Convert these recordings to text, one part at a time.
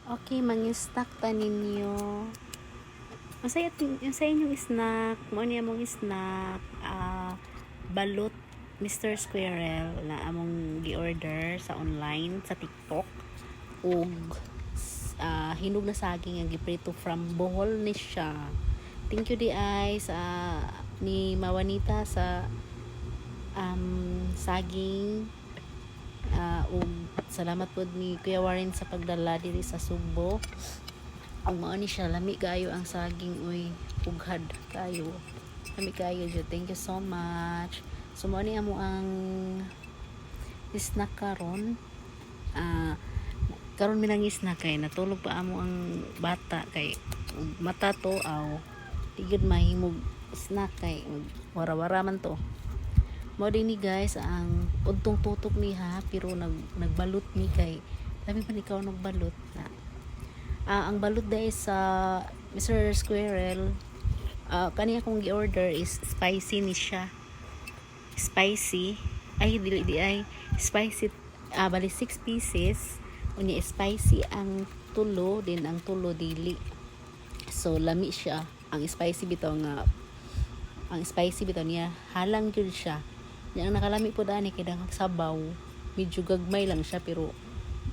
Okay, mang-snack ta ninyo. Masaya sa inyong snack. Mo niya mong snack. Balot Mr. Squirrel na among gi-order sa online sa TikTok. Ug hinog na saging ang giprito from Bohol ni siya. Thank you di ay sa ni Mawanita sa saging. Ug salamat po ni Kuya Warren sa pagdala diri sa Sugbo. Ang mao ni siya lami kayo ang saging uy ughad kayo. Lami kayo jud. Thank you so much. So mao ni amo ang snack karon. Karon mi lang snack kay natulog pa amo ang bata kay mata to aw. Tigid mahimog snack kay wara-wara man to. Mao din ni guys ang untong tutok ni ha pero nagbalot ni kay labi man ikaw nagbalot na. Ang balot dahil sa Mr. Squirrel kani akong gi-order is spicy ni siya. Spicy ay dili di ay spicy bali 6 pieces unya spicy ang tulo din ang tulo dili. So lami siya ang spicy bitaw niya halang gyud siya. Yang nakalami po dani kay daghang sabaw medyo gagmay lang siya pero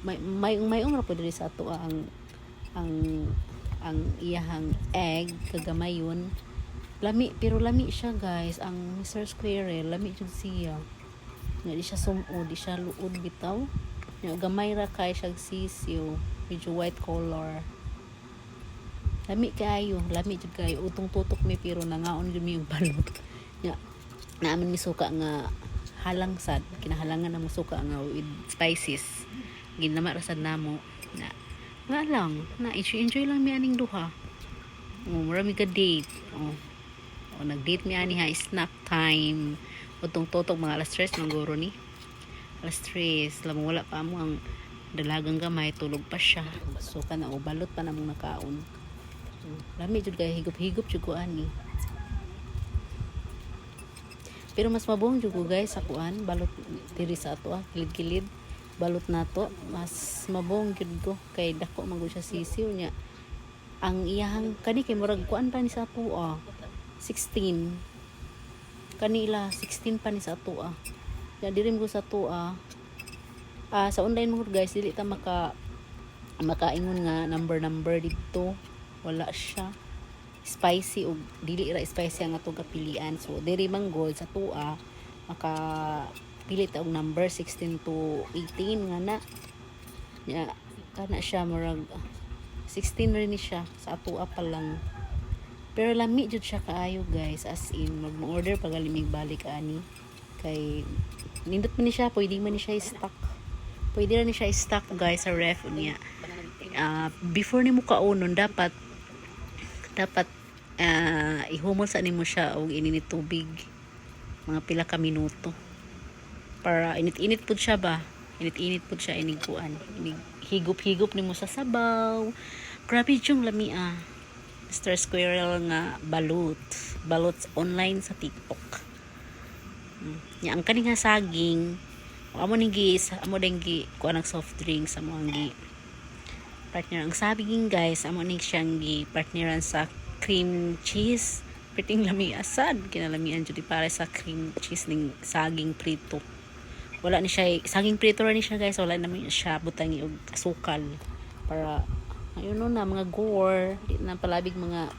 mayong ra po diri sa ato ang iyahang egg kagamayon lami pero lami siya guys ang Mr. Squirrel lami jud siya nga di siya sumod di siya luod bitaw nga gamay ra kay siya sisiyo medyo white color lami jud kayo utong tutok mi pero nangaon gyud mi yung balot nga naaman mi suka nga halang sad kinahalangan na mo suka nga with spices ginama ra sad namo na nga lang na enjoy lang mi aning duha marami ka date nag-date mi ani ha snack time utong tutok mga alas 3 mangguro ni alas 3 lamang wala pa mo ang dalagang gamay tulog pa siya so kana balot pa namong nakaon lami jud kay higop-higop jud ko ani. Pero mas mabuong jud ko guys sa kuan balot diri sa ato kilid-kilid balot nato mas mabuong jud ko kay dako man gud siya sisiw nya ang iyahang kani kay murag kuan pa ni sa ato 16 kanila 16 pa ni sa ato nya diri mo sa ato sa online mo guys dili ta makaingon nga number dito wala siya spicy o dili ra spicy ang atong kapilian so diri man gold sa tua maka pili ta og number 16 to 18 nga na nya kana siya murag 16 rin ni siya sa atua pa lang pero lami jud siya kaayo guys as in mag-order pag alimig balik ani kay nindot man ni siya pwede man ni siya i-stock pwede ra ni siya i-stock guys sa ref niya before nimo kaunon dapat ihumol sa nimo siya og ininit tubig mga pila ka minuto para init-init pud siya ba init-init pud siya iniguan higop-higop nimo sa sabaw grabe yung lami Mr. Squirrel nga balot online sa TikTok nya ang kani nga saging amo ning gi kuan ang soft drinks amo ang gi partner ang saging guys amo ning siyang gi partneran sa cream cheese piting lami asad kinalamian jud para sa cream cheese ning saging prito wala ni siya saging prito ra ni siya guys wala naman siya butangi og asukal para ayun na mga gore di na palabig mga